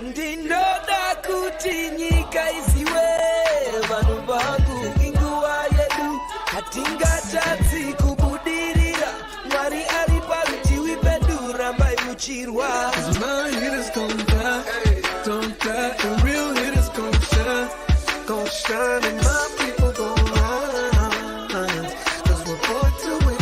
Ndinoda kuti nyika iziwe vanhu vangu inguva yedu hatingatadzi kubudirira Mwari ari parutivi pedu rambai muchirwa My hitters gon' die, don't die, the real hitters gon' shine and my people gon' rise, cause we're born to win,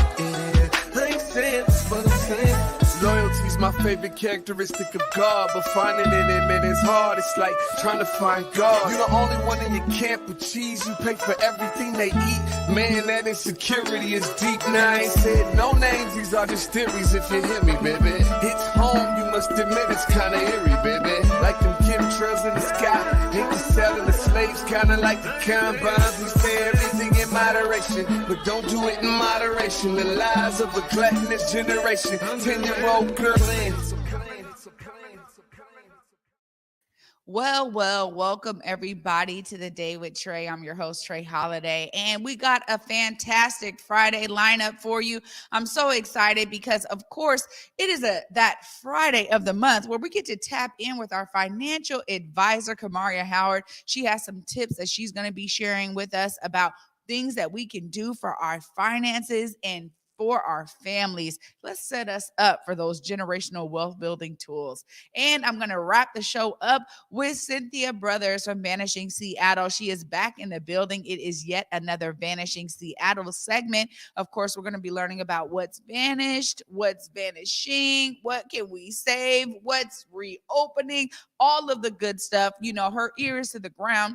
I ain't saying this for the same. Loyalty's my favorite characteristic of God, but finding it in him is hard. It's like trying to find God. You're the only one in your camp with cheese. You pay for everything they eat. Man, that insecurity is deep. Now I ain't said no names. These are just theories. If you hear me, baby, it's home. You must admit it's kinda eerie, baby. Like them chemtrails in the sky. Ain't the selling the slaves, kinda like the combines. We say everything in moderation, but don't do it in moderation. The lies of a gluttonous generation. 10-year-old girl in. Well, welcome everybody to the Day with Trae. I'm your host, Trae Holiday, and we got a fantastic Friday lineup for you. I'm so excited because, of course, it is that Friday of the month where we get to tap in with our financial advisor, Kimaria Howard. She has some tips that she's going to be sharing with us about things that we can do for our finances and for our families. Let's set us up for those generational wealth building tools. And I'm going to wrap the show up with Cynthia Brothers from Vanishing Seattle. She is back in the building. It is yet another Vanishing Seattle segment. Of course, we're going to be learning about what's vanished, what's vanishing, what can we save, what's reopening, all of the good stuff. You know, her ears to the ground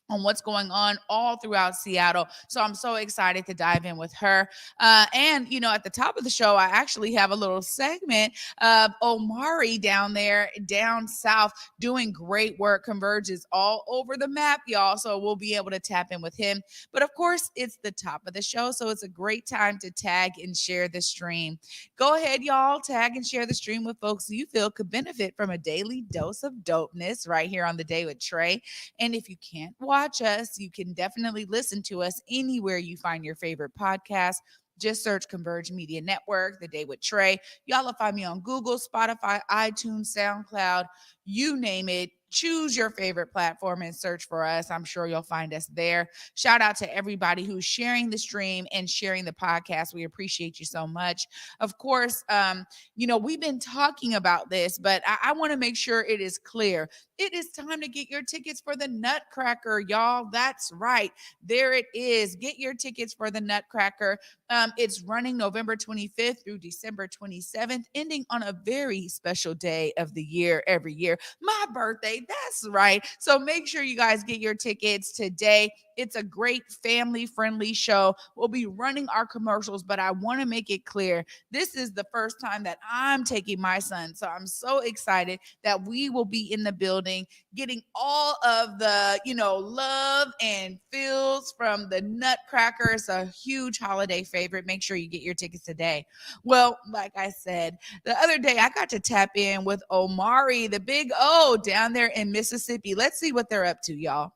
on what's going on all throughout Seattle. So I'm so excited to dive in with her. And, you know, at the top of the show, I actually have a little segment of Omari down there, down south, doing great work. Converge is all over the map, y'all. So we'll be able to tap in with him. But of course, it's the top of the show. So it's a great time to tag and share the stream. Go ahead, y'all, tag and share the stream with folks you feel could benefit from a daily dose of dopeness right here on The Day with Trae. And if you can't watch us, you can definitely listen to us anywhere you find your favorite podcast. Just search Converge Media Network, The Day with Trae. Y'all will find me on Google, Spotify, iTunes, SoundCloud, you name it. Choose your favorite platform and search for us. I'm sure you'll find us there. Shout out to everybody who's sharing the stream and sharing the podcast. We appreciate you so much. Of course, you know, we've been talking about this, but I want to make sure it is clear. It is time to get your tickets for the Nutcracker, y'all. That's right. There it is. Get your tickets for the Nutcracker. It's running November 25th through December 27th, ending on a very special day of the year every year. My birthday. That's right. So make sure you guys get your tickets today. It's a great family-friendly show. We'll be running our commercials, but I want to make it clear, this is the first time that I'm taking my son. So I'm so excited that we will be in the building getting all of the, you know, love and feels from the Nutcracker. It's a huge holiday favorite. Make sure you get your tickets today. Well, like I said, the other day I got to tap in with Omari, the big O down there in Mississippi. Let's see what they're up to, y'all.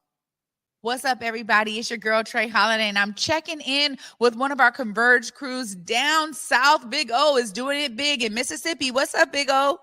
What's up, everybody? It's your girl, Trae Holiday, and I'm checking in with one of our Converge crews down south. Big O is doing it big in Mississippi. What's up, Big O?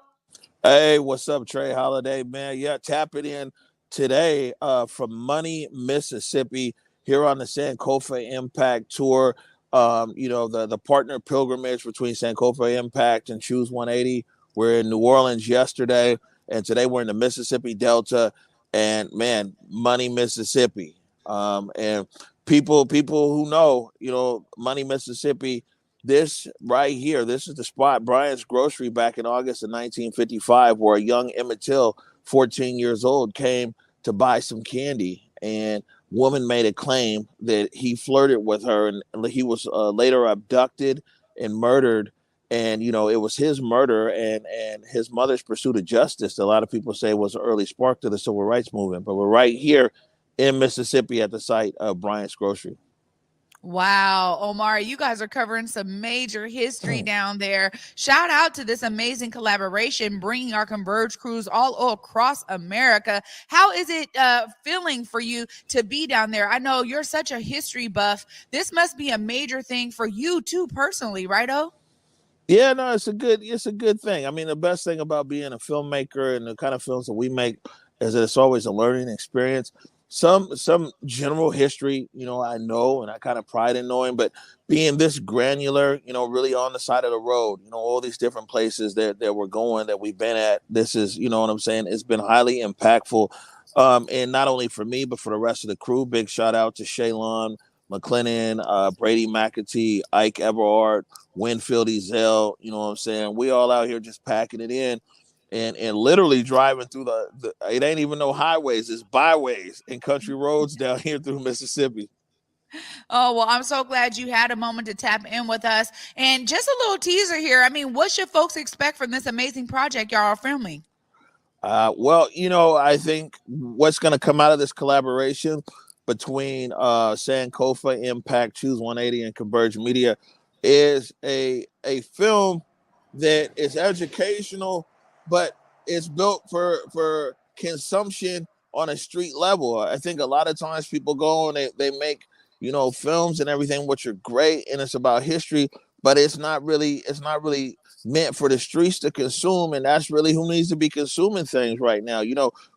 Hey, what's up, Trae Holiday, man? Yeah, tapping in today from Money, Mississippi, here on the Sankofa Impact Tour. You know, the partner pilgrimage between Sankofa Impact and Choose 180. We're in New Orleans yesterday, and today we're in the Mississippi Delta. And man, Money, Mississippi, and people who know, you know, Money, Mississippi, this right here, this is the spot, Bryant's Grocery, back in August of 1955, where a young Emmett Till, 14 years old, came to buy some candy, and woman made a claim that he flirted with her, and he was later abducted and murdered. And, you know, it was his murder and his mother's pursuit of justice that a lot of people say was an early spark to the civil rights movement. But we're right here in Mississippi at the site of Bryant's Grocery. Wow, Omari, you guys are covering some major history down there. Shout out to this amazing collaboration, bringing our Converge crews all across America. How is it feeling for you to be down there? I know you're such a history buff. This must be a major thing for you too, personally, right, O? Yeah, no, it's a good thing. I mean, the best thing about being a filmmaker and the kind of films that we make is that it's always a learning experience. Some general history, I know and I kind of pride in knowing, but being this granular, really on the side of the road, all these different places that we're going, that we've been at. This is, what I'm saying, it's been highly impactful. And not only for me, but for the rest of the crew. Big shout out to Shaylon McLennan, Brady McAtee, Ike Everard, Winfield Ezell, you know what I'm saying? We all out here just packing it in and literally driving through the it ain't even no highways, it's byways and country roads down here through Mississippi. Oh, well, I'm so glad you had a moment to tap in with us. And just a little teaser here. I mean, what should folks expect from this amazing project y'all are filming? Well, I think what's going to come out of this collaboration between Sankofa, Impact, Choose 180, and Converge Media is a film that is educational, but it's built for consumption on a street level. I think a lot of times people go and they make films and everything, which are great, and it's about history, but it's not really meant for the streets to consume, and that's really who needs to be consuming things right now.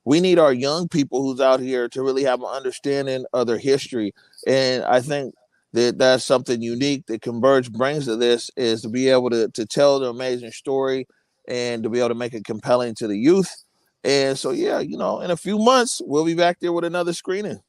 We need our young people who's out here to really have an understanding of their history, and I think that's something unique that Converge brings to this, is to be able to tell the amazing story and to be able to make it compelling to the youth. And so, yeah, in a few months, we'll be back there with another screening.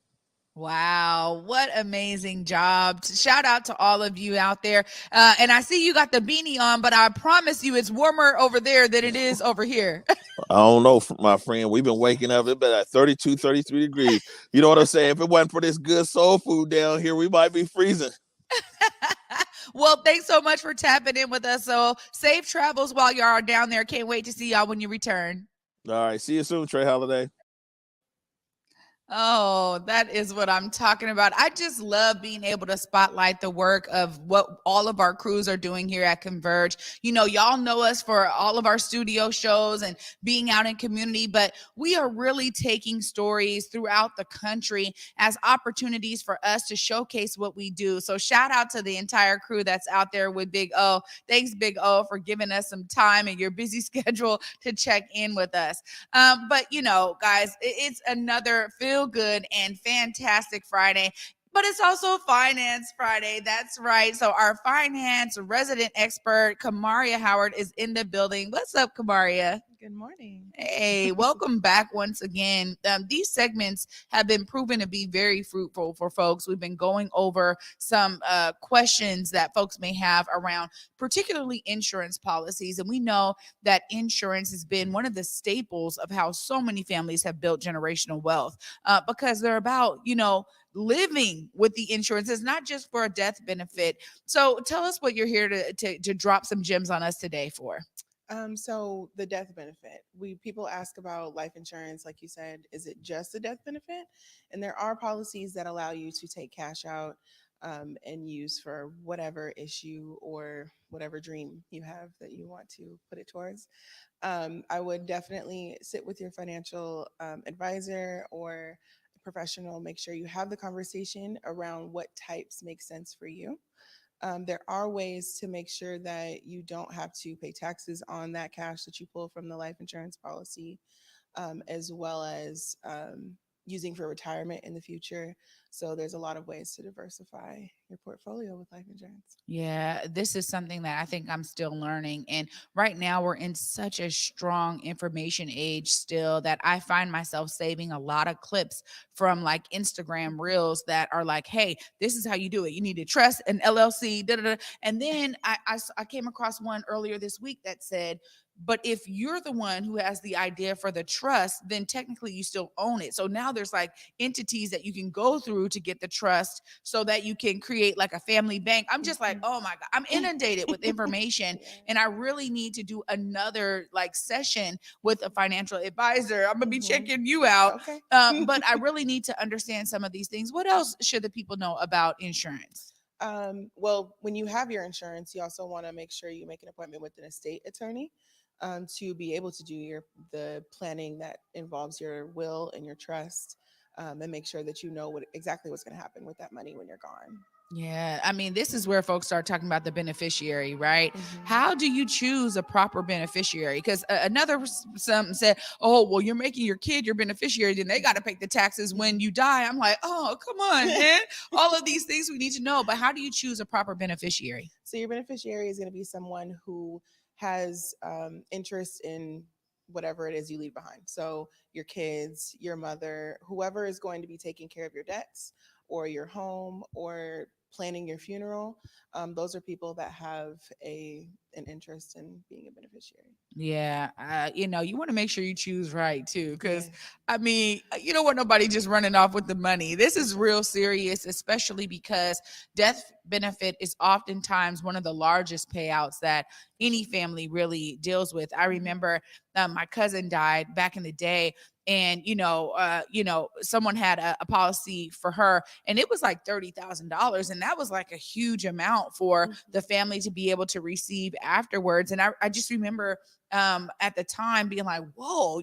Wow, what amazing job. Shout out to all of you out there. And I see you got the beanie on, but I promise you it's warmer over there than it is over here. I don't know, my friend. We've been waking up. It's been at 32, 33 degrees. You know what I'm saying? If it wasn't for this good soul food down here, we might be freezing. Well, thanks so much for tapping in with us. So safe travels while y'all are down there. Can't wait to see y'all when you return. All right. See you soon, Trae Holiday. Oh, that is what I'm talking about. I just love being able to spotlight the work of what all of our crews are doing here at Converge. Y'all know us for all of our studio shows and being out in community, but we are really taking stories throughout the country as opportunities for us to showcase what we do. So shout out to the entire crew that's out there with Big O. Thanks, Big O, for giving us some time in your busy schedule to check in with us. But guys, it's another feel good and fantastic Friday. But it's also Finance Friday. That's right. So our finance resident expert, Kimaria Howard, is in the building. What's up, Kimaria? Good morning. Hey, welcome back once again. These segments have been proven to be very fruitful for folks. We've been going over some questions that folks may have around particularly insurance policies. And we know that insurance has been one of the staples of how so many families have built generational wealth because they're about, living with the insurance. It's not just for a death benefit. So tell us what you're here to drop some gems on us today for. So the death benefit, people ask about life insurance, like you said, is it just a death benefit? And there are policies that allow you to take cash out and use for whatever issue or whatever dream you have that you want to put it towards. I would definitely sit with your financial advisor or professional. Make sure you have the conversation around what types make sense for you. There are ways to make sure that you don't have to pay taxes on that cash that you pull from the life insurance policy, as well as using for retirement in the future. So there's a lot of ways to diversify your portfolio with life insurance. Yeah, this is something that I think I'm still learning. And right now, we're in such a strong information age still that I find myself saving a lot of clips from like Instagram reels that are like, hey, this is how you do it. You need to trust an LLC. Da, da, da. And then I came across one earlier this week that said, but if you're the one who has the idea for the trust, then technically you still own it. So now there's like entities that you can go through to get the trust so that you can create like a family bank. I'm just like, oh my God, I'm inundated with information. Yeah. And I really need to do another like session with a financial advisor. I'm gonna be checking you out. Okay. But I really need to understand some of these things. What else should the people know about insurance? Well, when you have your insurance, you also want to make sure you make an appointment with an estate attorney to be able to do the planning that involves your will and your trust, and make sure that you know exactly what's going to happen with that money when you're gone. Yeah, I mean, this is where folks start talking about the beneficiary, right? Mhm. How do you choose a proper beneficiary? Because some said, "Oh, well, you're making your kid your beneficiary, then they got to pay the taxes when you die." I'm like, "Oh, come on, man! All of these things we need to know." But how do you choose a proper beneficiary? So your beneficiary is going to be someone who has interest in whatever it is you leave behind. So your kids, your mother, whoever is going to be taking care of your debts or your home or planning your funeral. Those are people that have an interest in being a beneficiary. Yeah, you want to make sure you choose right too, because Yes. I mean, you don't want nobody just running off with the money. This is real serious, especially because death benefit is oftentimes one of the largest payouts that any family really deals with. I Mhm. remember my cousin died back in the day, and someone had a policy for her, and it was like $30,000, and that was like a huge amount for the Mhm. family to be able to receive afterwards. And I just remember at the time being like, whoa,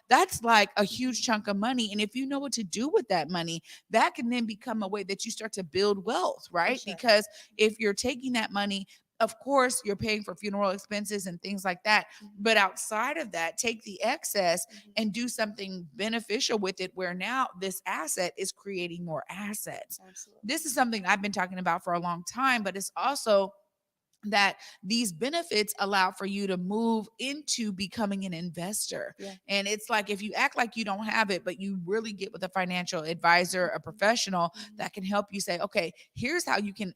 that's like a huge chunk of money. And if you know what to do with that money, that can then become a way that you start to build wealth, For right? sure. Because if you're taking that money, of course, you're paying for funeral expenses and things like that. Mhm. But outside of that, take the excess Mhm. and do something beneficial with it, where now this asset is creating more assets. Absolutely. This is something I've been talking about for a long time, but it's also that these benefits allow for you to move into becoming an investor. Yeah. And it's like, if you act like you don't have it, but you really get with a financial advisor, a professional Mhm. that can help you say, okay, here's how you can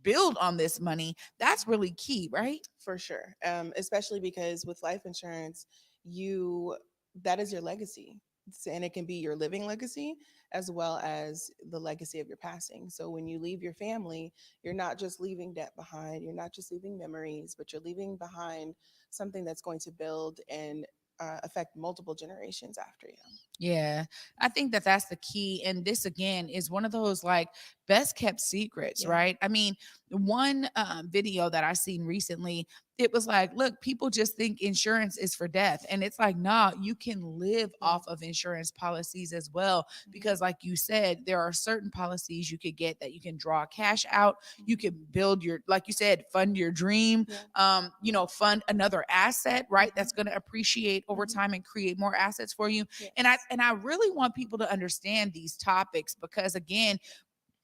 build on this money. That's really key, right? For sure. Especially because with life insurance, you that is your legacy. And it can be your living legacy as well as the legacy of your passing. So when you leave your family, you're not just leaving debt behind, you're not just leaving memories, but you're leaving behind something that's going to build and affect multiple generations after you. Yeah, I think that that's the key. And this, again, is one of those like best kept secrets, Yeah. right? I mean, one video that I seen recently, it was like, look, people just think insurance is for death. And it's like, nah, you can live Yeah. off of insurance policies as well. Mhm. Because, like you said, there are certain policies you could get that you can draw cash out. You Mhm. can build your, like you said, fund your dream, Yeah. fund another asset, right? Mhm. That's going to appreciate over Mhm. time and create more assets for you. and i Yes. and i really want people to understand these topics, because again,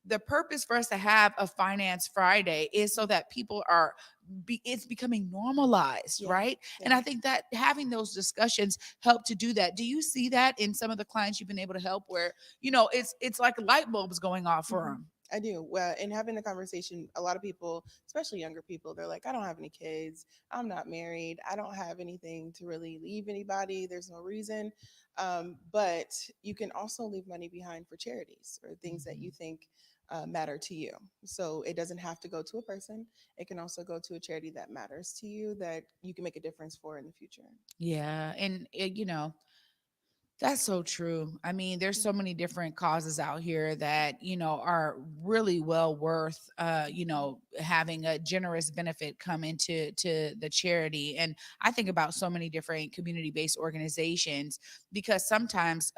the purpose for us to have a finance Friday is so that people are it's becoming normalized, Yeah. right? And Yeah. I think that having those discussions help to do that. Do you see that in some of the clients you've been able to help, where it's like light bulbs going off for Mhm. them? I do. Well, in having the conversation, a lot of people, especially younger people, they're like, I don't have any kids. I'm not married. I don't have anything to really leave anybody. There's no reason. But you can also leave money behind for charities or things that you think matter to you. So it doesn't have to go to a person. It can also go to a charity that matters to you that you can make a difference for in the future. Yeah, and that's so true. I mean, there's so many different causes out here that, are really well worth having a generous benefit come into the charity. And I think about so many different community-based organizations, because sometimes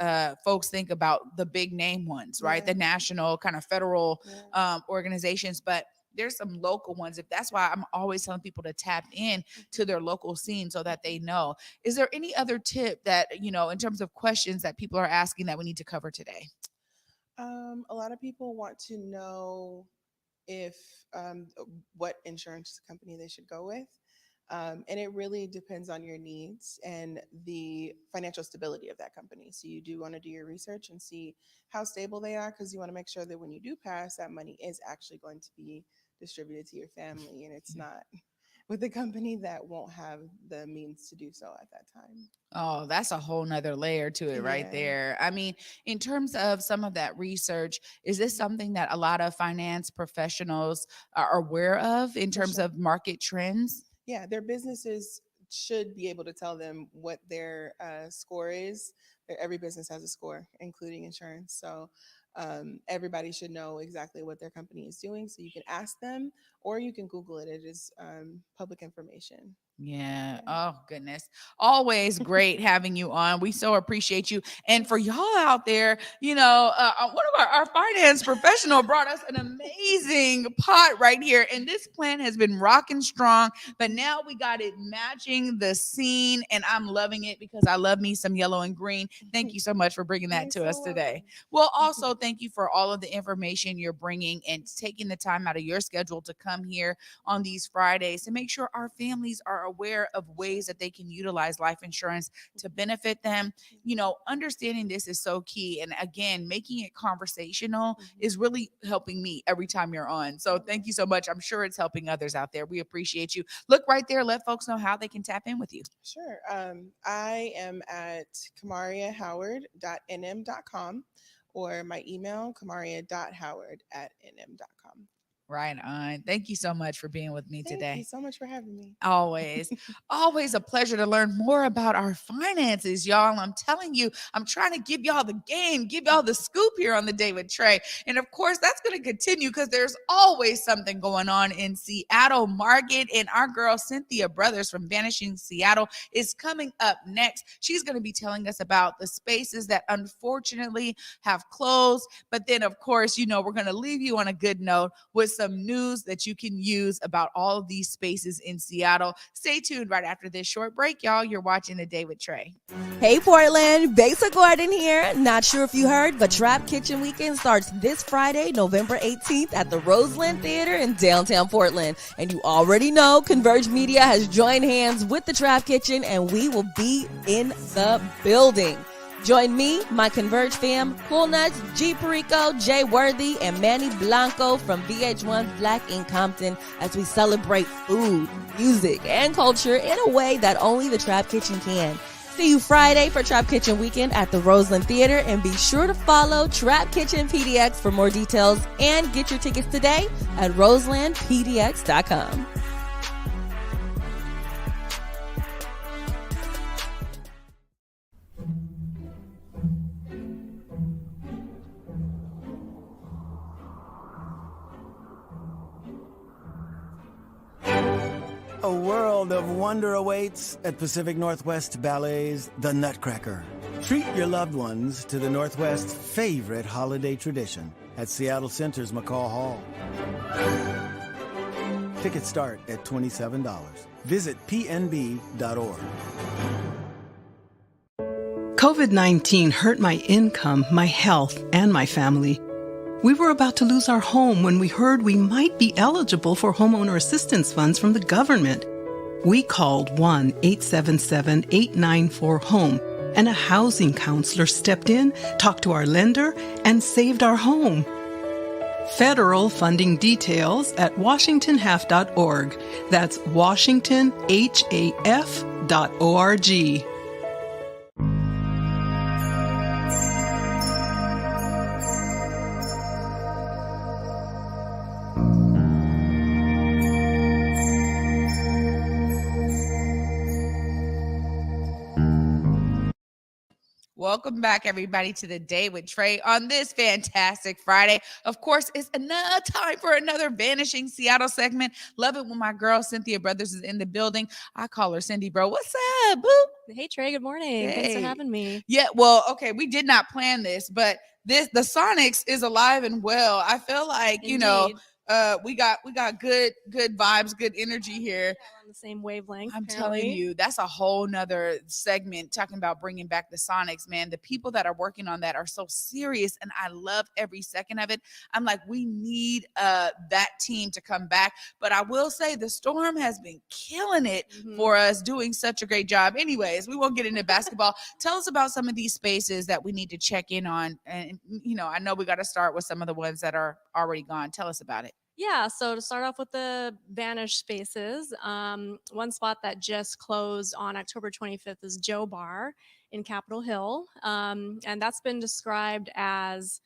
folks think about the big name ones, right? Yeah. The national kind of federal Yeah. organizations, but there's some local ones. If that's why I'm always telling people to tap in to their local scene so that they know. Is there any other tip that, in terms of questions that people are asking that we need to cover today? A lot of people want to know if what insurance company they should go with. And it really depends on your needs and the financial stability of that company. So you do want to do your research and see how stable they are, because you want to make sure that when you do pass, that money is actually going to be distributed to your family and it's not with a company that won't have the means to do so at that time. Oh, that's a whole nother layer to it right Yeah, there. I mean, in terms of some of that research, is this something that a lot of finance professionals are aware of in for terms sure. of market trends? Yeah, their businesses should be able to tell them what their score is. Every business has a score, including insurance. So everybody should know exactly what their company is doing. So you can ask them, or you can Google it. It is public information. Yeah. Yeah. Oh, goodness. Always great having you on. We so appreciate you. And for y'all out there, one of our finance professional brought us an amazing pot right here. And this plan has been rocking strong, but now we got it matching the scene. And I'm loving it because I love me some yellow and green. Thank you so much for bringing that to You're us so today. welcome. Well, also, thank you for all of the information you're bringing and taking the time out of your schedule to come here on these Fridays to make sure our families are aware of ways that they can utilize life insurance to benefit them. Understanding this is so key. And again, making it conversational is really helping me every time you're on. So thank you so much. I'm sure it's helping others out there. We appreciate you. Look right there. Let folks know how they can tap in with you. Sure. I am at kimariahoward.nm.com or my email, kimaria.howard@nm.com. Right on. Thank you so much for being with me Thank today. you so much for having me. Always, always a pleasure to learn more about our finances, y'all. I'm telling you, I'm trying to give y'all the game, give y'all the scoop here on the Day with Trae. And of course, that's going to continue because there's always something going on in Seattle market. And our girl, Cynthia Brothers from Vanishing Seattle, is coming up next. She's going to be telling us about the spaces that unfortunately have closed. But then, of course, we're going to leave you on a good note with some news that you can use about all of these spaces in Seattle. Stay tuned right after this short break, y'all. You're watching The Day with Trae. Hey Portland, Basic Garden here. Not sure if you heard, but Trap Kitchen Weekend starts this Friday, November 18th at the Roseland Theater in downtown Portland. And you already know Converge Media has joined hands with the Trap Kitchen and we will be in the building. Join me, my Converge fam, Cool Nuts, G Perico, Jay Worthy, and Manny Blanco from VH1's Black in Compton as we celebrate food, music, and culture in a way that only the Trap Kitchen can. See you Friday for Trap Kitchen Weekend at the Roseland Theater, and be sure to follow Trap Kitchen PDX for more details and get your tickets today at roselandpdx.com. A world of wonder awaits at Pacific Northwest Ballet's The Nutcracker. Treat your loved ones to the Northwest's favorite holiday tradition at Seattle Center's McCall Hall. Tickets start at $27. Visit pnb.org. COVID-19 hurt my income, my health, and my family. We were about to lose our home when we heard we might be eligible for homeowner assistance funds from the government. We called 1-877-894-HOME, and a housing counselor stepped in, talked to our lender, and saved our home. Federal funding details at washingtonhaf.org. That's washingtonhaf.org. Welcome back, everybody, to The Day with Trae on this fantastic Friday. Of course, it's another time for another Vanishing Seattle segment. Love it when my girl Cynthia Brothers is in the building. I call her Cindy, bro. What's up, boo? Hey, Trae, good morning. Thanks for Hey. having me. Yeah, well, okay, we did not plan this, but the Sonics is alive and well. I feel like, Indeed. we got good vibes, good energy here. Yeah, we're on the same wavelength. I'm apparently. telling you, that's a whole nother segment talking about bringing back the Sonics, man. The people that are working on that are so serious, and I love every second of it. I'm like, we need that team to come back. But I will say the Storm has been killing it for us, doing such a great job. Anyways, we won't get into basketball. Tell us about some of these spaces that we need to check in on. And, I know we got to start with some of the ones that are already gone. Tell us about it. Yeah, so to start off with the Vanish spaces, one spot that just closed on October 25th is Joe Bar in Capitol Hill. And that's been described as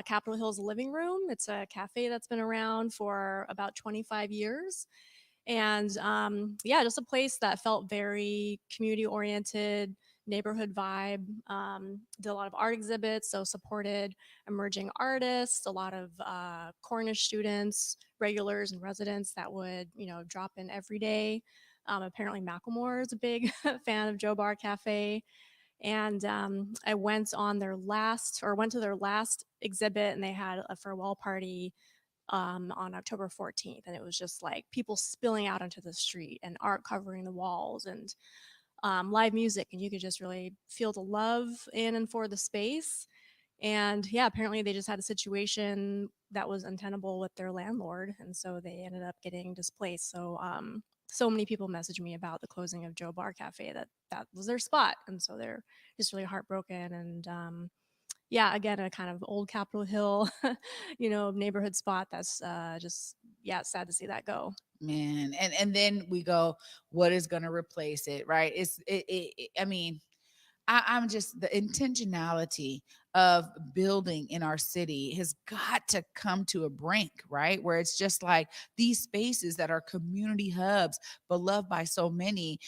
Capitol Hill's living room. It's a cafe that's been around for about 25 years. And just a place that felt very community oriented, neighborhood vibe. Did a lot of art exhibits, so supported emerging artists, a lot of Cornish students, regulars and residents that would, drop in every day. Apparently Macklemore is a big fan of Joe Bar Cafe. And I went to their last exhibit, and they had a farewell party on October 14th. And it was just like people spilling out onto the street and art covering the walls and live music. And you could just really feel the love in and for the space. And yeah, apparently they just had a situation that was untenable with their landlord. And so they ended up getting displaced. So many people messaged me about the closing of Joe Bar Cafe, that was their spot. And so they're just really heartbroken. And yeah, again, a kind of old Capitol Hill, neighborhood spot that's just, yeah, it's sad to see that go. Man. And then we go, what is going to replace it? Right. I mean, I'm just the intentionality of building in our city has got to come to a brink, right? Where it's just like these spaces that are community hubs, beloved by so many,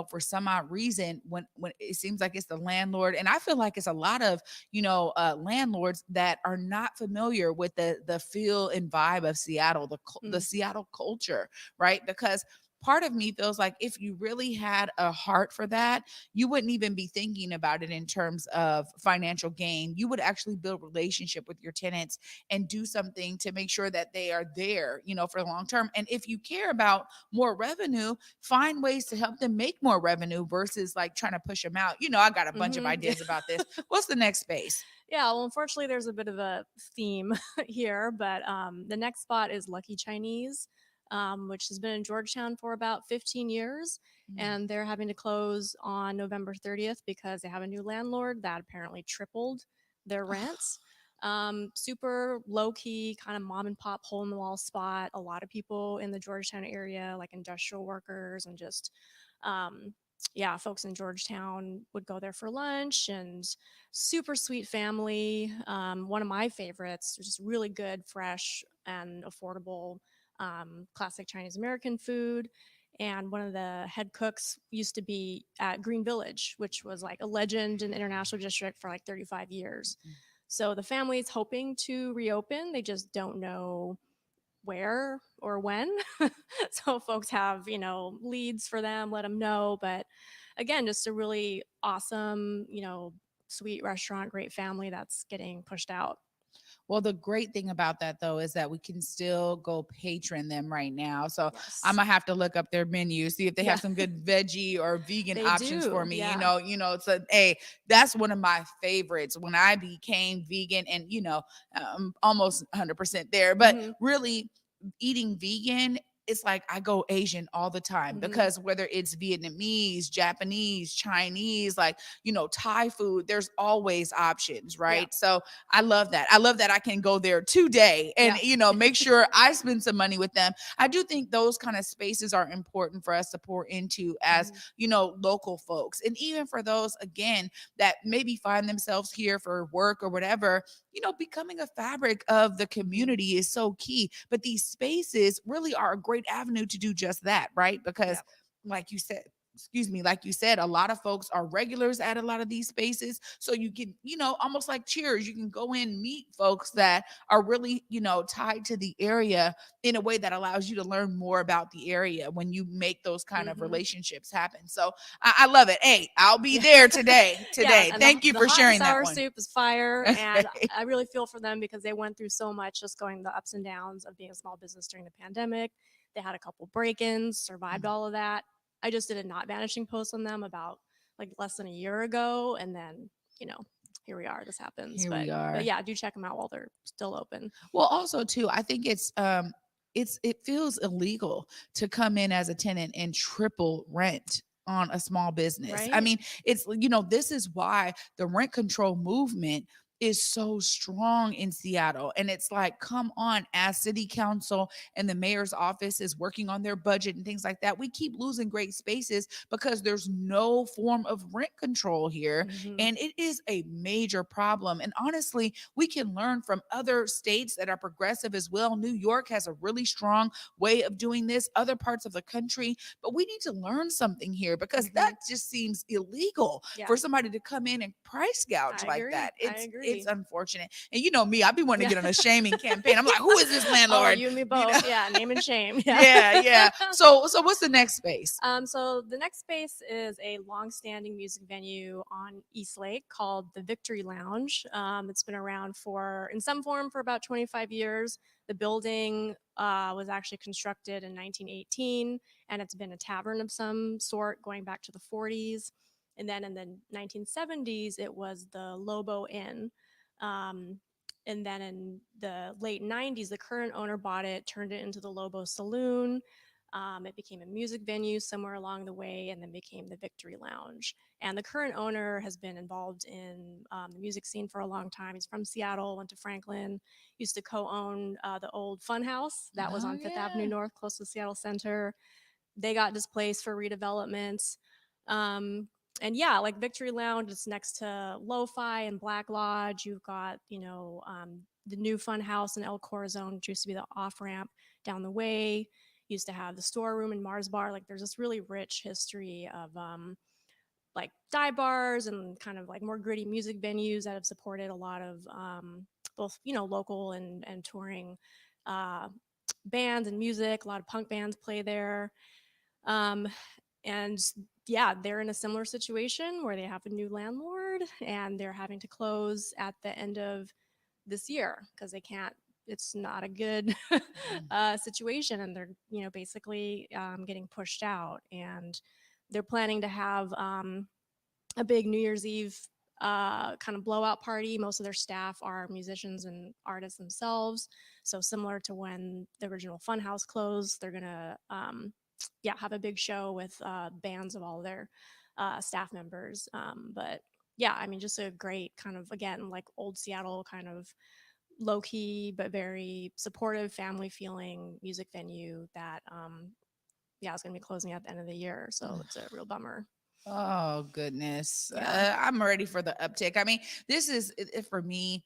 for some odd reason, when it seems like it's the landlord, and I feel like it's a lot of, landlords that are not familiar with the feel and vibe of Seattle, the Seattle culture, right? Because part of me feels like if you really had a heart for that, you wouldn't even be thinking about it in terms of financial gain. You would actually build relationship with your tenants and do something to make sure that they are there, for the long term. And if you care about more revenue, find ways to help them make more revenue versus like trying to push them out. I got a bunch of ideas about this. What's the next space? Yeah, well, unfortunately, there's a bit of a theme here, but the next spot is Lucky Chinese, which has been in Georgetown for about 15 years. And they're having to close on November 30th because they have a new landlord that apparently tripled their rents. Super low key, kind of mom and pop hole in the wall spot. A lot of people in the Georgetown area, like industrial workers and just, folks in Georgetown would go there for lunch, and super sweet family. One of my favorites, just really good, fresh, and affordable classic Chinese American food. And one of the head cooks used to be at Green Village, which was like a legend in the International District for like 35 years. So the family's hoping to reopen. They just don't know where or when. So folks have, leads for them, let them know. But again, just a really awesome, sweet restaurant, great family that's getting pushed out. Well, the great thing about that though is that we can still go patron them right now. So Yes. I'm gonna have to look up their menu, see if they have some good veggie or vegan They options do, for me. yeah. It's that's one of my favorites when I became vegan, and I'm almost 100% there, but really eating vegan, it's like I go Asian all the time because whether it's Vietnamese, Japanese, Chinese, like, Thai food, there's always options, right? Yeah. So I love that. I love that I can go there today and, make sure I spend some money with them. I do think those kind of spaces are important for us to pour into as, local folks. And even for those, again, that maybe find themselves here for work or whatever, becoming a fabric of the community is so key. But these spaces really are a great avenue to do just that, right? Because like you said, a lot of folks are regulars at a lot of these spaces. So you can, almost like Cheers, you can go in, meet folks that are really, tied to the area in a way that allows you to learn more about the area when you make those kind of relationships happen. So I love it. Hey, I'll be there today. Yeah, Thank you the for hot sharing and that sour one. soup is fire, and I really feel for them because they went through so much, just going the ups and downs of being a small business during the pandemic. They had a couple break-ins, survived all of that. I just did a not vanishing post on them about like less than a year ago, and then here we are. This happens. Here we are. But yeah, do check them out while they're still open. Well, also too, I think it feels illegal to come in as a tenant and triple rent on a small business. Right? I mean, it's this is why the rent control movement is so strong in Seattle. And it's like, come on, as city council and the mayor's office is working on their budget and things like that, we keep losing great spaces because there's no form of rent control here. Mhm. And it is a major problem. And honestly, we can learn from other states that are progressive as well. New York has a really strong way of doing this, other parts of the country, but we need to learn something here because that just seems illegal Yeah. for somebody to come in and price gouge I like agree. that. I It's agree. unfortunate. And you know me, I've been wanting to Yeah. get on a shaming campaign. I'm like, who is this Oh, landlord? you and me You know? both. Yeah, name and shame. Yeah. Yeah. So what's the next space? So the next space is a long-standing music venue on East Lake called the Victory Lounge. It's been around in some form for about 25 years. The building was actually constructed in 1918, and it's been a tavern of some sort going back to the 40s. And then in the 1970s, it was the Lobo Inn. Um, and then in the late 90s, the current owner bought it, turned it into the Lobo Saloon. It became a music venue somewhere along the way and then became the Victory Lounge. And the current owner has been involved in the music scene for a long time. He's from Seattle, went to Franklin, used to co-own the old Fun House that was Oh, on Fifth Avenue yeah. North, close to the Seattle Center. They got displaced for redevelopment. Um, and yeah, like Victory Lounge, it's next to Lo-Fi and Black Lodge. You've got, the new Fun House in El Corazon, which used to be the off ramp down the way. Used to have the storeroom and Mars Bar. Like there's this really rich history of like dive bars and kind of like more gritty music venues that have supported a lot of both local and touring uh, bands and music. A lot of punk bands play there. Um, and yeah, they're in a similar situation where they have a new landlord and they're having to close at the end of this year because they can't. It's not a good situation, and they're basically getting pushed out. And they're planning to have a big New Year's Eve kind of blowout party. Most of their staff are musicians and artists themselves. So similar to when the original Funhouse closed, they're gonna have a big show with bands of all their staff members. But yeah, I mean, just a great kind of, again, like old Seattle kind of low key but very supportive, family feeling music venue that is going to be closing at the end of the year. So it's a real bummer. Oh goodness. Yeah. I'm ready for the uptick. I mean, this is for me,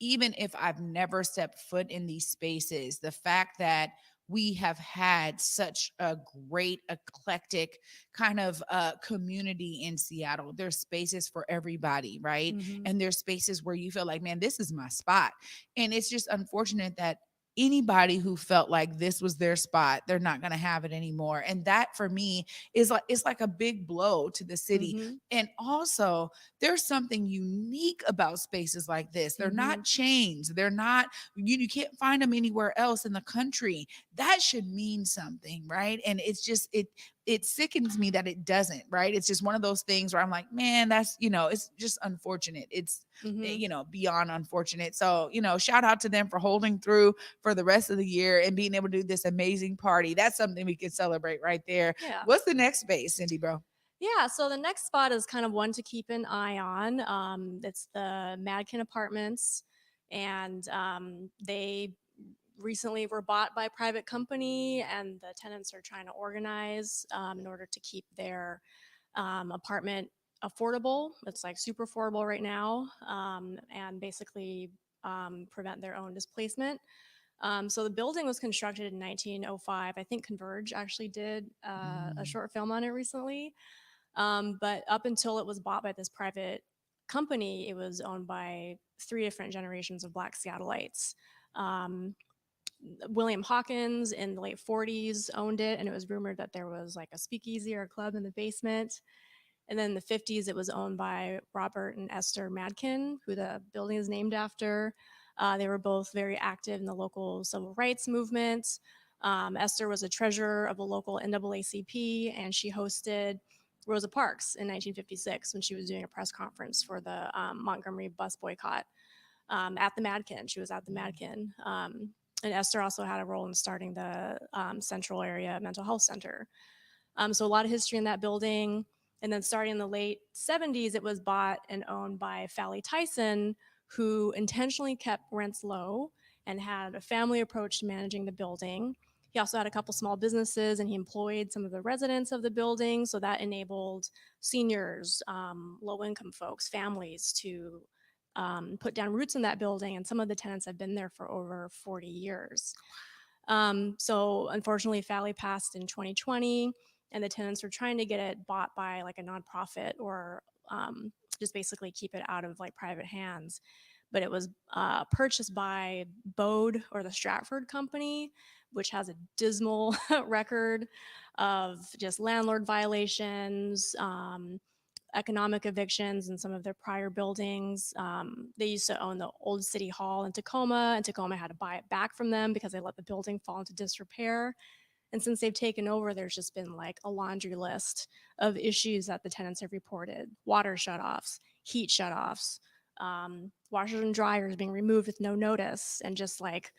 even if I've never stepped foot in these spaces, the fact that we have had such a great eclectic kind of community in Seattle. There's spaces for everybody, right? Mhm. And there's spaces where you feel like, man, this is my spot. And it's just unfortunate that anybody who felt like this was their spot, they're not going to have it anymore. And that for me is like, it's like a big blow to the city. Mhm. And also, there's something unique about spaces like this. They're not chains. They're not, you can't find them anywhere else in the country. That should mean something, right? And it's just, it sickens me that it doesn't, right? It's just one of those things where I'm like, man, that's, it's just unfortunate. It's, beyond unfortunate. So, shout out to them for holding through for the rest of the year and being able to do this amazing party. That's something we can celebrate right there. Yeah. What's the next space, Cindy, bro? Yeah, so the next spot is kind of one to keep an eye on. It's the Madkin Apartments, and they recently were bought by a private company, and the tenants are trying to organize in order to keep their apartment affordable. It's like super affordable right now, and basically prevent their own displacement. So the building was constructed in 1905. I think Converge actually did a short film on it recently. But up until it was bought by this private company, it was owned by 3 different generations of Black Seattleites. Um, William Hawkins in the late 40s owned it, and it was rumored that there was like a speakeasy or a club in the basement. And then in the 50s, it was owned by Robert and Esther Madkin, who the building is named after. They were both very active in the local civil rights movement. Esther was a treasurer of the local NAACP, and she hosted Rosa Parks in 1956 when she was doing a press conference for the Montgomery bus boycott at the Madkin. She was at the Madkin. And Esther also had a role in starting the Central Area Mental Health Center. So a lot of history in that building. And then starting in the late 70s, it was bought and owned by Fally Tyson, who intentionally kept rents low and had a family approach to managing the building. He also had a couple small businesses, and he employed some of the residents of the building. So that enabled seniors, low income folks, families to put down roots in that building. And some of the tenants have been there for over 40 years. So unfortunately, Fally passed in 2020, and the tenants were trying to get it bought by like a nonprofit or just basically keep it out of like private hands. But it was purchased by Bode, or the Stratford Company, which has a dismal record of just landlord violations, economic evictions in some of their prior buildings. They used to own the old city hall in Tacoma, and Tacoma had to buy it back from them because they let the building fall into disrepair. And since they've taken over, there's just been like a laundry list of issues that the tenants have reported: water shutoffs, heat shutoffs, washers and dryers being removed with no notice, and just like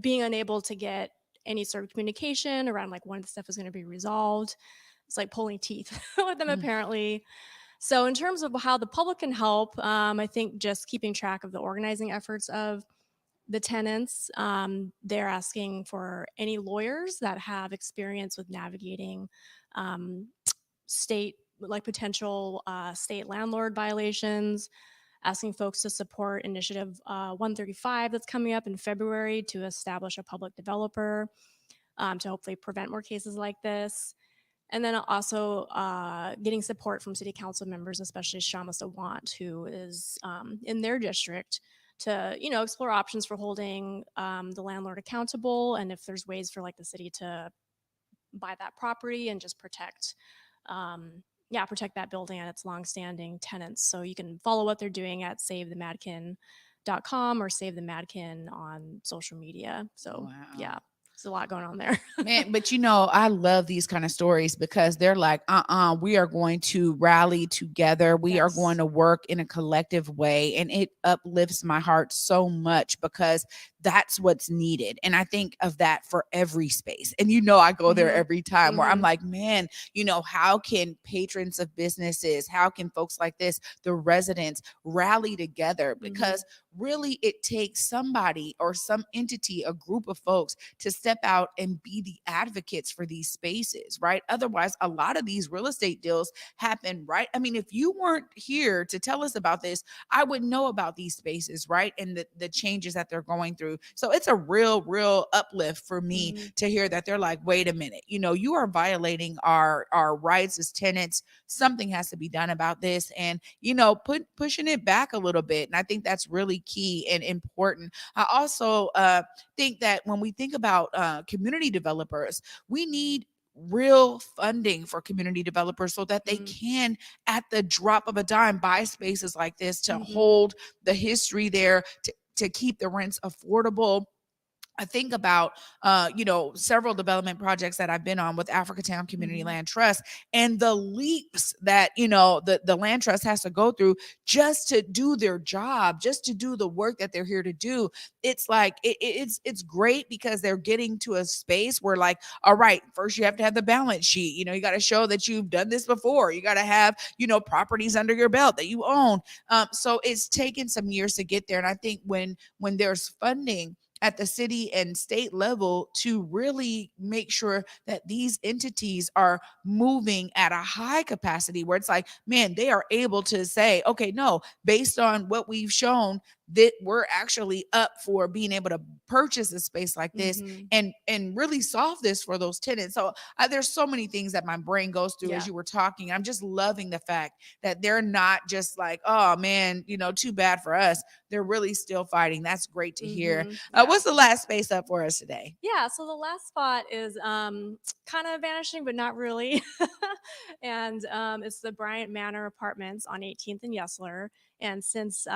being unable to get any sort of communication around like when the stuff is going to be resolved. It's like pulling teeth with them, apparently. So in terms of how the public can help, I think just keeping track of the organizing efforts of the tenants. They're asking for any lawyers that have experience with navigating state, like potential state landlord violations, asking folks to support Initiative 135 that's coming up in February to establish a public developer to hopefully prevent more cases like this. And then also getting support from city council members, especially Shama Sawant, who is in their district, to explore options for holding the landlord accountable, and if there's ways for like the city to buy that property and just protect that building and its longstanding tenants. So you can follow what they're doing at savethemadkin.com or Save the Madkin on social media. So yeah, there's a lot going on there. Man, but I love these kind of stories because they're like, we are going to rally together. We are going to work in a collective way. And it uplifts my heart so much because that's what's needed. And I think of that for every space. And I go there every time where I'm like, man, how can patrons of businesses, how can folks like this, the residents, rally together? Because really it takes somebody or some entity, a group of folks, to step out and be the advocates for these spaces, right? Otherwise, a lot of these real estate deals happen, right? I mean, if you weren't here to tell us about this, I wouldn't know about these spaces, right? And the changes that they're going through. So it's a real uplift for me to hear that they're like, wait a minute, you are violating our rights as tenants. Something has to be done about this, and pushing it back a little bit. And I think that's really key and important. I also think that when we think about community developers, we need real funding for community developers so that they can, at the drop of a dime, buy spaces like this to hold the history there, to keep the rents affordable. I think about, several development projects that I've been on with Africatown Community Land Trust, and the leaps that, the land trust has to go through just to do their job, just to do the work that they're here to do. It's like, it's great because they're getting to a space where, like, all right, first you have to have the balance sheet. You got to show that you've done this before. You got to have, properties under your belt that you own. So it's taken some years to get there. And I think when there's funding at the city and state level to really make sure that these entities are moving at a high capacity, where it's like, man, they are able to say, okay, no, based on what we've shown, that we're actually up for being able to purchase a space like this and really solve this for those tenants. So there's so many things that my brain goes through as you were talking. I'm just loving the fact that they're not just like, oh man, too bad for us. They're really still fighting. That's great to hear. What's the last space up for us today? Yeah, so the last spot is kind of vanishing, but not really. And it's the Bryant Manor Apartments on 18th and Yesler. And since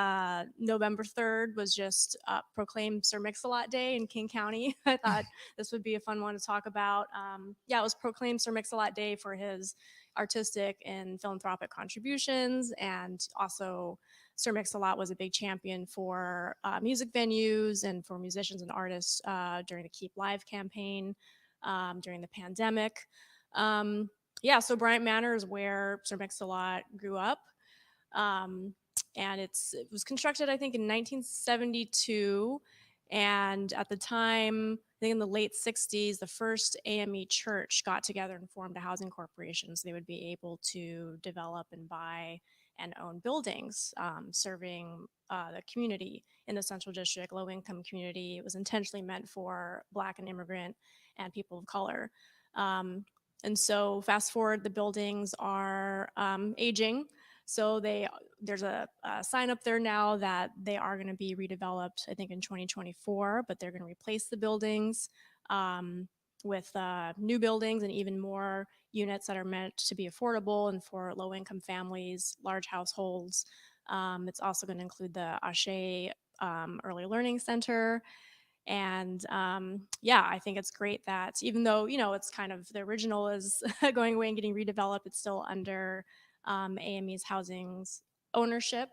November 3rd was just proclaimed Sir Mix-a-Lot Day in King County, I thought this would be a fun one to talk about. It was proclaimed Sir Mix-a-Lot Day for his artistic and philanthropic contributions. And also, Sir Mix-a-Lot was a big champion for music venues and for musicians and artists during the Keep Live campaign during the pandemic. So Bryant Manor is where Sir Mix-a-Lot grew up. and it was constructed, I think, in 1972. And at the time, I think in the late 60s, the first AME church got together and formed a housing corporation, so they would be able to develop and buy and own buildings serving the community in the Central District, low-income community. It was intentionally meant for Black and immigrant and people of color. And so fast forward, the buildings are aging. So there's a sign up there now that they are going to be redeveloped, I think in 2024, but they're going to replace the buildings with new buildings and even more units that are meant to be affordable and for low-income families, large households. It's also going to include the Ashe Early Learning Center. And yeah, I think it's great that even though, it's kind of the original is going away and getting redeveloped, it's still under AME's housing's ownership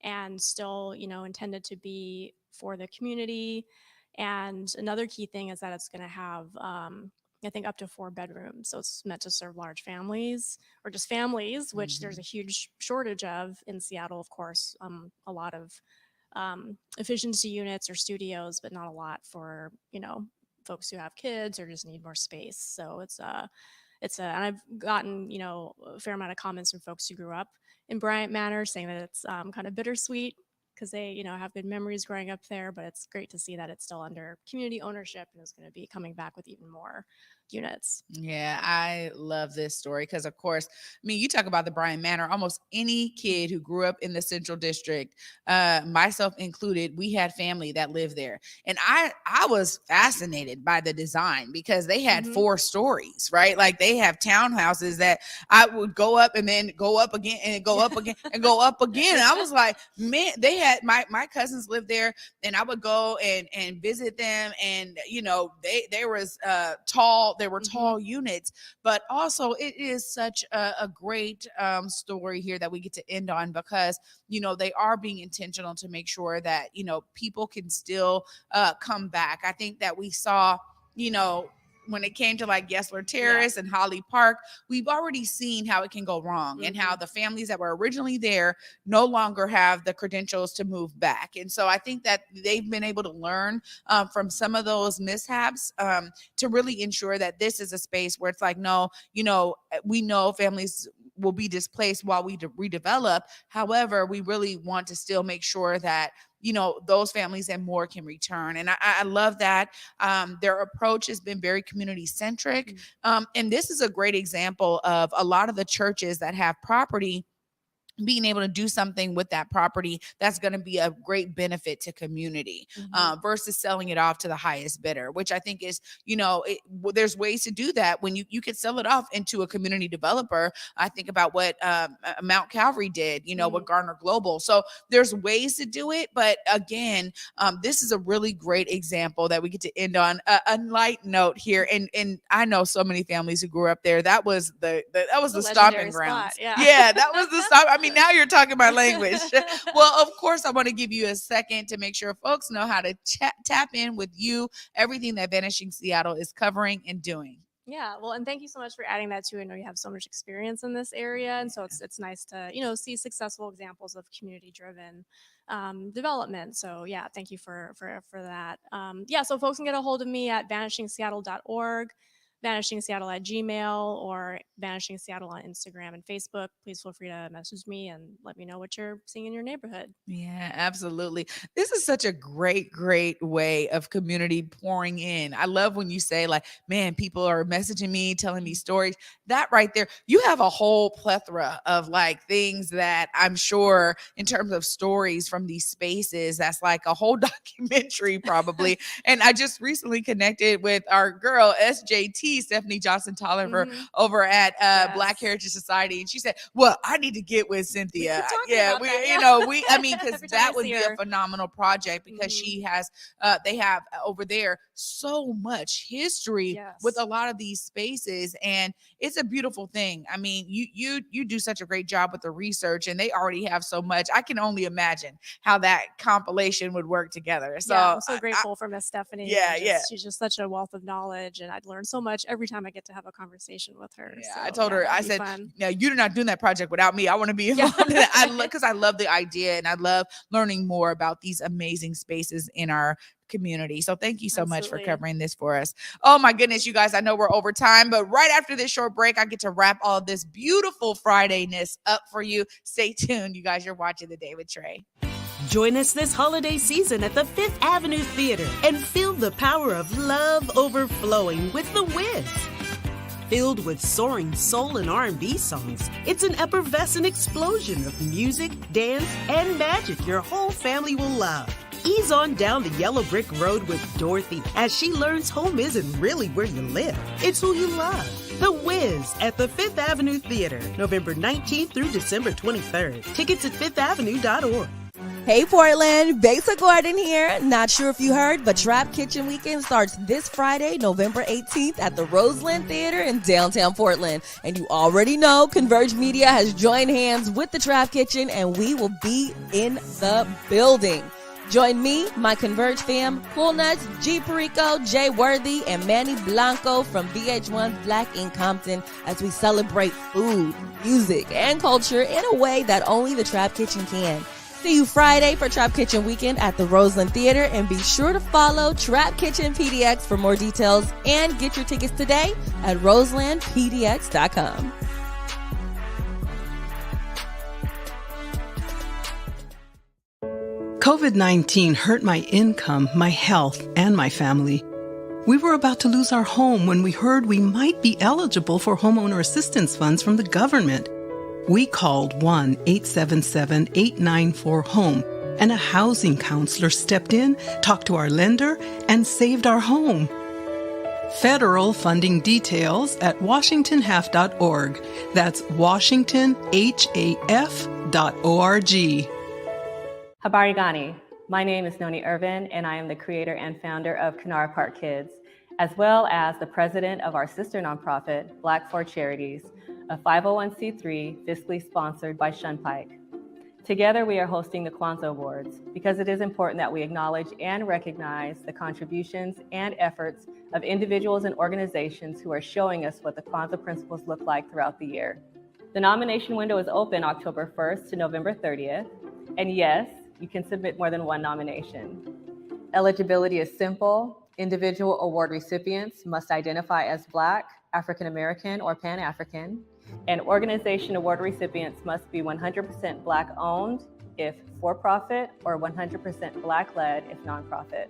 and still, intended to be for the community. And another key thing is that it's going to have, I think, up to 4 bedrooms. So it's meant to serve large families or just families, which there's a huge shortage of in Seattle, of course. A lot of efficiency units or studios, but not a lot for, folks who have kids or just need more space. So and I've gotten, a fair amount of comments from folks who grew up in Bryant Manor saying that it's kind of bittersweet because they, have good memories growing up there, but it's great to see that it's still under community ownership and is going to be coming back with even more units. Yeah, I love this story because, of course, you talk about the Bryant Manor, almost any kid who grew up in the Central District, myself included, we had family that lived there. And I was fascinated by the design because they had 4 stories, right? Like they have townhouses that I would go up and then go up again and go up again and go up again. And I was like, man, they had my cousins lived there and I would go and visit them. And, they was tall. There were tall units, but also it is such a great story here that we get to end on because, they are being intentional to make sure that, people can still come back. I think that we saw, when it came to like Gessler Terrace and Holly Park, we've already seen how it can go wrong and how the families that were originally there no longer have the credentials to move back. And so I think that they've been able to learn from some of those mishaps to really ensure that this is a space where it's like, no, we know families will be displaced while we redevelop. However, we really want to still make sure that those families and more can return. And I love that their approach has been very community centric. And this is a great example of a lot of the churches that have property being able to do something with that property that's going to be a great benefit to community versus selling it off to the highest bidder, which I think is, there's ways to do that when you could sell it off into a community developer. I think about what Mount Calvary did, with Garner Global. So there's ways to do it. But again, this is a really great example that we get to end on a light note here. And I know so many families who grew up there. That was the stomping grounds. Yeah, that was the stop. Now you're talking my language. Well, of course, I want to give you a second to make sure folks know how to tap in with you, everything that Vanishing Seattle is covering and doing. Yeah, well, and thank you so much for adding that too. I know you have so much experience in this area, and so it's nice to see successful examples of community-driven development. So yeah, thank you for that. So folks can get a hold of me at vanishingseattle.org. Vanishing Seattle at Gmail or Vanishing Seattle on Instagram and Facebook. Please feel free to message me and let me know what you're seeing in your neighborhood. Yeah, absolutely. This is such a great, great way of community pouring in. I love when you say like, man, people are messaging me, telling me stories. That right there, you have a whole plethora of like things that I'm sure in terms of stories from these spaces, that's like a whole documentary probably. And I just recently connected with our girl, SJT, Stephanie Johnson Tolliver, over at Black Heritage Society. And she said, well, I need to get with Cynthia. Because that would be a phenomenal project because she has, they have over there so much history with a lot of these spaces, and it's a beautiful thing. I mean, you do such a great job with the research, and they already have so much. I can only imagine how that compilation would work together. So I'm so grateful for Miss Stephanie. Yeah. She's just such a wealth of knowledge, and I'd learn so much every time I get to have a conversation with her. Yeah, so, I told her, I said, no, you're not doing that project without me. I want to be involved in it. Because I love the idea, and I love learning more about these amazing spaces in our community. So thank you so much for covering this for us. Oh my goodness, you guys, I know we're over time, but right after this short break, I get to wrap all of this beautiful Friday-ness up for you. Stay tuned, you guys. You're watching The Day with Trae. Join us this holiday season at the Fifth Avenue Theater and feel the power of love overflowing with The Wiz. Filled with soaring soul and R&B songs, it's an effervescent explosion of music, dance, and magic your whole family will love. Ease on down the yellow brick road with Dorothy as she learns home isn't really where you live, it's who you love. The Wiz at the Fifth Avenue Theater, November 19th through December 23rd. Tickets at fifthavenue.org. Hey Portland, Basic Garden here. Not sure if you heard, but Trap Kitchen Weekend starts this Friday, November 18th at the Roseland Theater in downtown Portland. And you already know Converge Media has joined hands with the Trap Kitchen, and we will be in the building. Join me, my Converge fam, Cool Nuts, G Perico, Jay Worthy, and Manny Blanco from VH1's Black in Compton as we celebrate food, music, and culture in a way that only the Trap Kitchen can. See you Friday for Trap Kitchen Weekend at the Roseland Theater, and be sure to follow Trap Kitchen PDX for more details and get your tickets today at roselandpdx.com. COVID-19 hurt my income, my health, and my family. We were about to lose our home when we heard we might be eligible for homeowner assistance funds from the government. We called 1-877-894-HOME, and a housing counselor stepped in, talked to our lender, and saved our home. Federal funding details at washingtonhalf.org. That's washingtonhaf.org. Habari Gani. My name is Noni Irvin, and I am the creator and founder of Kanara Park Kids, as well as the president of our sister nonprofit, Black for Charities, a 501c3 fiscally sponsored by Shunpike. Together, we are hosting the Kwanzaa Awards because it is important that we acknowledge and recognize the contributions and efforts of individuals and organizations who are showing us what the Kwanzaa principles look like throughout the year. The nomination window is open October 1st to November 30th, and yes, you can submit more than one nomination. Eligibility is simple. Individual award recipients must identify as Black, African American, or Pan-African, and organization award recipients must be 100% Black owned if for-profit, or 100% Black led if nonprofit.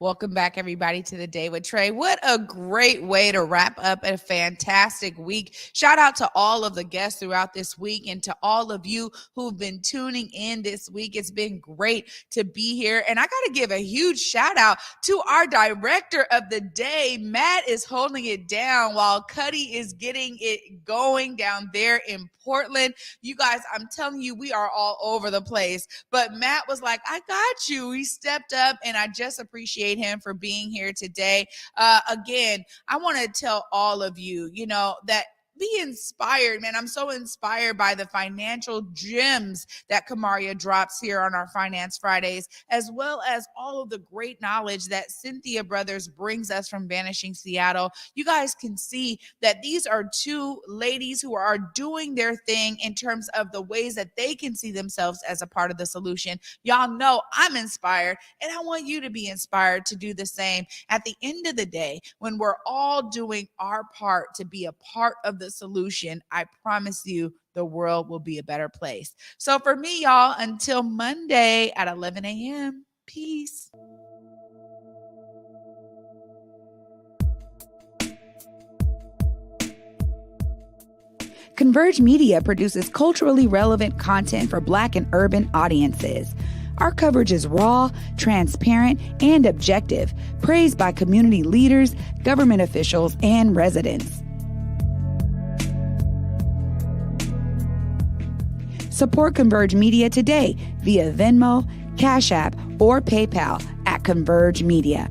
Welcome back, everybody, to The Day with Trae. What a great way to wrap up a fantastic week. Shout out to all of the guests throughout this week and to all of you who've been tuning in this week. It's been great to be here. And I got to give a huge shout out to our director of the day. Matt is holding it down while Cuddy is getting it going down there in Portland. You guys, I'm telling you, we are all over the place. But Matt was like, I got you. He stepped up, and I just appreciate him for being here today. Again, I want to tell all of you, that be inspired, man. I'm so inspired by the financial gems that Kimaria drops here on our Finance Fridays, as well as all of the great knowledge that Cynthia Brothers brings us from Vanishing Seattle. You guys can see that these are two ladies who are doing their thing in terms of the ways that they can see themselves as a part of the solution. Y'all know I'm inspired, and I want you to be inspired to do the same. At the end of the day, when we're all doing our part to be a part of the solution, I promise you the world will be a better place. So for me, y'all, until Monday at 11 a.m., peace. Converge Media produces culturally relevant content for Black and urban audiences. Our coverage is raw, transparent, and objective, praised by community leaders, government officials, and residents. Support Converge Media today via Venmo, Cash App, or PayPal at Converge Media.